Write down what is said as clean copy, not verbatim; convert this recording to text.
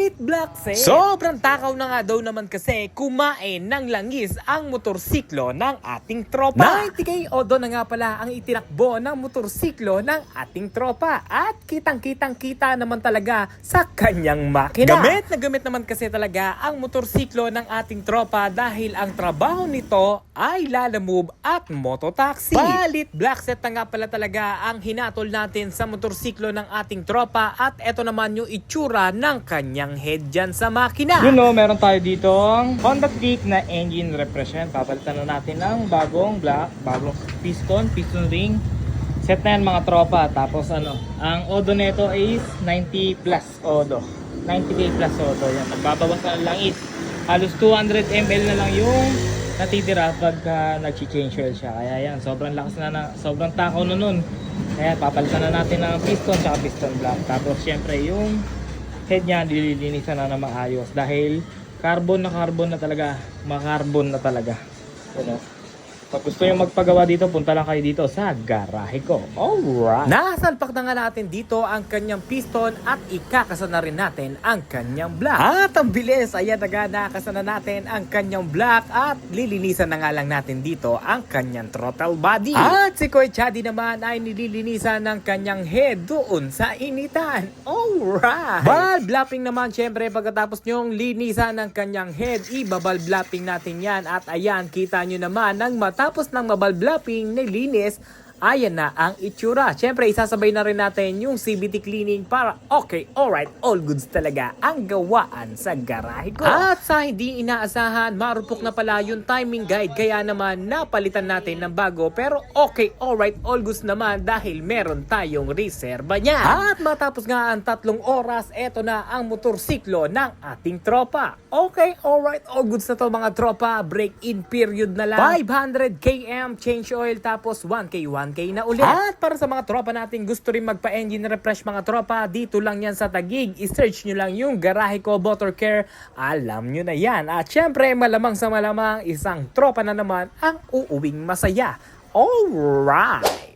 Balit Black Set. Sobrang takaw na nga daw naman kasi kumain ng langis ang motorsiklo ng ating tropa. 90k odo na nga pala ang itinakbo ng motorsiklo ng ating tropa. At kitang-kita naman talaga sa kanyang makina. Gamit naman kasi talaga ang motorsiklo ng ating tropa dahil ang trabaho nito ay lalamove at mototaxi. Balit Black Set na nga pala talaga ang hinatol natin sa motorsiklo ng ating tropa at eto naman yung itsura ng kanyang head dyan sa makina. Yun o, meron tayo dito ang Honda Click na engine refresh. Papalitan na natin ng bagong piston ring. Set na yan mga tropa. Tapos ang odo nito is 90 plus odo. 90k plus odo. Yan, magbabawas na lang is halos 200 ml na lang yung natitira pagka nag-change oil siya. Kaya yan, sobrang lakas na sobrang takaw na nun. Kaya papalitan na natin ng piston at piston block. Tapos syempre yung head niya dililinisan na maayos dahil carbon na talaga, makarbon na talaga. You know? Pag gusto nyo magpagawa dito, punta lang kayo dito sa garahe ko. Alright! Nasalpak na nga natin dito ang kanyang piston at ikakasa na rin natin ang kanyang block. At ang bilis, ayan nakasa na natin ang kanyang block at lilinisan na nga lang natin dito ang kanyang throttle body. At si Kuya Chaddy naman ay nililinisan ng kanyang head doon sa initan. Alright! Valve lapping naman syempre pagkatapos nyong linisan ng kanyang head, i-valve lapping natin yan at ayan, kita nyo naman ng matapos ng mabalblapping na linis, ayan na ang itsura. Siyempre, isasabay na rin natin yung CVT cleaning para okay, alright, all goods talaga ang gawaan sa garahe ko. At sa hindi inaasahan, marupok na pala yung timing guide. Kaya naman, napalitan natin ng bago. Pero okay, alright, all goods naman dahil meron tayong reserva niya. At matapos nga ang 3 oras, eto na ang motorsiklo ng ating tropa. Okay, alright, all goods na to mga tropa. Break-in period na lang. 500 km change oil tapos 1K na ulit. At para sa mga tropa natin gusto rin magpa-engine refresh mga tropa, dito lang yan sa Taguig. I-search nyo lang yung Garahe Ko Motor Care. Alam nyo na yan. At syempre malamang sa malamang isang tropa na naman ang uuwing masaya. Alright!